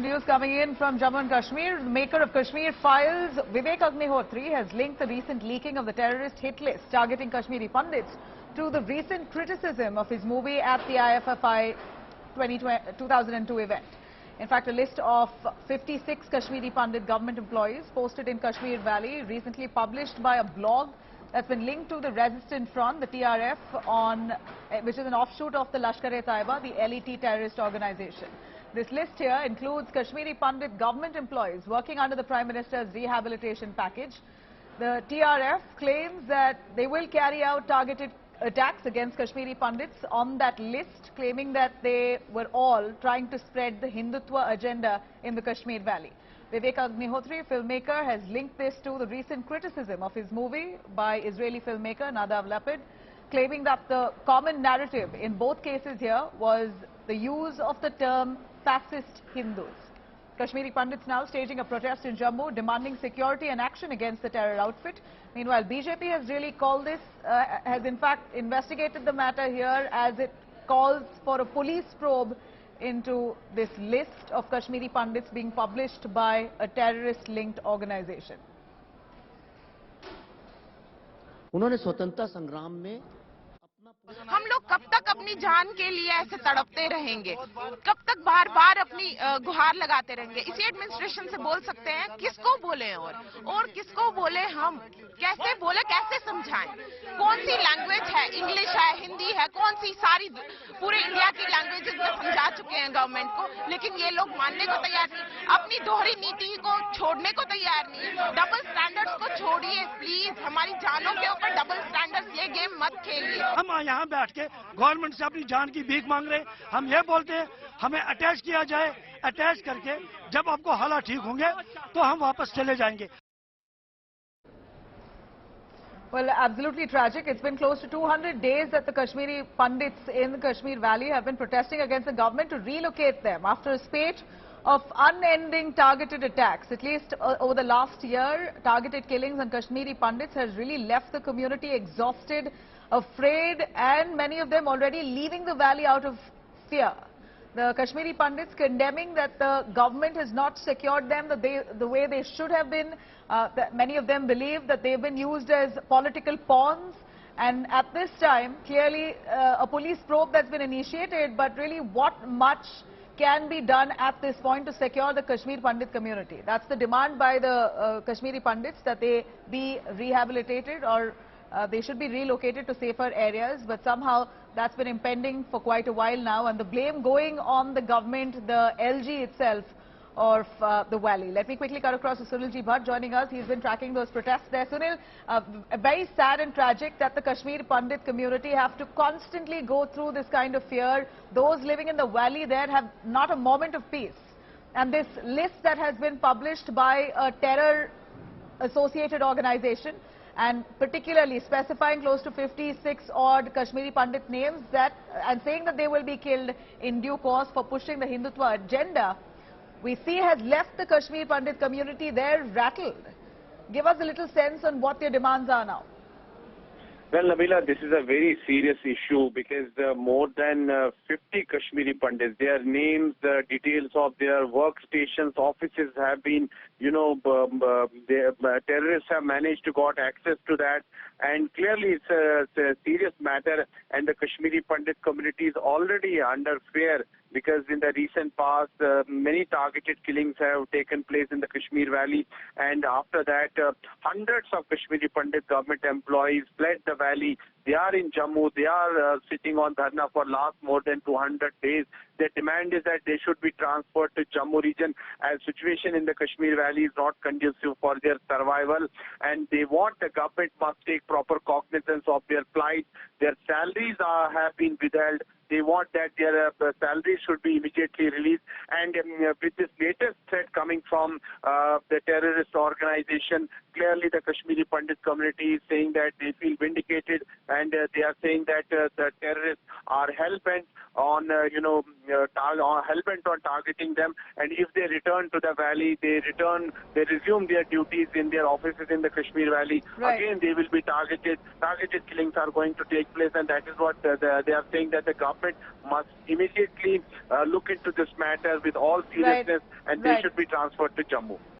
news coming in from Jammu and Kashmir. The maker of Kashmir Files, Vivek Agnihotri, has linked the recent leaking of the terrorist hit list targeting Kashmiri Pandits to the recent criticism of his movie at the IFFI 2002 event. In fact, a list of 56 Kashmiri Pandit government employees posted in Kashmir Valley, recently published by a blog that's been linked to the Resistance Front, the TRF, which is an offshoot of the Lashkar-e-Taiba, the LET terrorist organization. This list here includes Kashmiri Pandit government employees working under the Prime Minister's rehabilitation package. The TRF claims that they will carry out targeted attacks against Kashmiri Pandits on that list, claiming that they were all trying to spread the Hindutva agenda in the Kashmir Valley. Vivek Agnihotri, filmmaker, has linked this to the recent criticism of his movie by Israeli filmmaker Nadav Lapid, claiming that the common narrative in both cases here was the use of the term fascist Hindus. Kashmiri Pandits now staging a protest in Jammu, demanding security and action against the terror outfit. Meanwhile, BJP has really called this, has in fact investigated the matter here as it calls for a police probe into this list of Kashmiri Pandits being published by a terrorist-linked organization. उन्होंने स्वतंत्रता संग्राम में हम लोग कब तक अपनी जान के लिए ऐसे तड़पते रहेंगे, कब तक बार बार अपनी गुहार लगाते रहेंगे। इसी एडमिनिस्ट्रेशन से बोल सकते हैं, किसको बोले और किसको बोले, हम कैसे बोले, कैसे समझाएं। कौन सी लैंग्वेज है, इंग्लिश है, हिंदी है, कौन सी, सारी पूरे इंडिया की लैंग्वेजेस में समझा चुके हैं गवर्नमेंट को, लेकिन ये लोग मानने को तैयार नहीं, अपनी दोहरी नीति को छोड़ने को तैयार नहीं। डबल स्टैंडर्ड्स को छोड़िए प्लीज, हमारी जानों के ऊपर डबल स्टैंडर्ड्स, ये गेम मत खेलिए। हम यहाँ बैठ के गवर्नमेंट से अपनी जान की भीख मांग रहे हैं। हम ये बोलते हैं हमें अटैच किया जाए, अटैच करके जब आपको हालात ठीक होंगे तो हम वापस चले जाएंगे। Well, absolutely tragic. It's been close to 200 days that the Kashmiri Pandits in the Kashmir Valley have been protesting against the government to relocate them after a spate of unending targeted attacks. At least over the last year, targeted killings on Kashmiri Pandits has really left the community exhausted, afraid, and many of them already leaving the valley out of fear. The Kashmiri Pandits condemning that the government has not secured them the way they should have been. Many of them believe that they've been used as political pawns, and at this time, clearly a police probe that's been initiated, but really what much can be done at this point to secure the Kashmir Pandit community? That's the demand by the Kashmiri Pandits, that they be rehabilitated or they should be relocated to safer areas, but somehow that's been impending for quite a while now, and the blame going on the government, the LG itself, of the valley. Let me quickly cut across to Sunil Ji Bhatt joining us. He's been tracking those protests there. Sunil, very sad and tragic that the Kashmir Pandit community have to constantly go through this kind of fear. Those living in the valley there have not a moment of peace. And this list that has been published by a terror-associated organization, and particularly specifying close to 56 odd Kashmiri Pandit names and saying that they will be killed in due course for pushing the Hindutva agenda, we see has left the Kashmir Pandit community there rattled. Give us a little sense on what their demands are now. Well, Nabila, this is a very serious issue because more than 50 Kashmiri Pandits, their names, the details of their workstations, offices have been, terrorists have managed to got access to that. And clearly it's a serious matter, and the Kashmiri Pandit community is already under fear because in the recent past, many targeted killings have taken place in the Kashmir Valley, and after that, hundreds of Kashmiri Pandit government employees fled the valley. They are in Jammu. They are sitting on dharna for last more than 200 days. Their demand is that they should be transferred to Jammu region, as situation in the Kashmir Valley is not conducive for their survival, and they want the government must take proper cognizance of their plight. Their salaries have been withheld. They want that their salaries should be immediately released. And with this latest threat coming from the terrorist organization, clearly the Kashmiri Pandit community is saying that they feel vindicated and they are saying that the terrorists are hell-bent on, hell-bent on targeting them, and if they return to the valley, they resume their duties in their offices in the Kashmir Valley. Right. Again, they will be targeted. Targeted killings are going to take place, and that is what they are saying, that the government must immediately look into this matter with all seriousness, and they should be transferred to Jammu.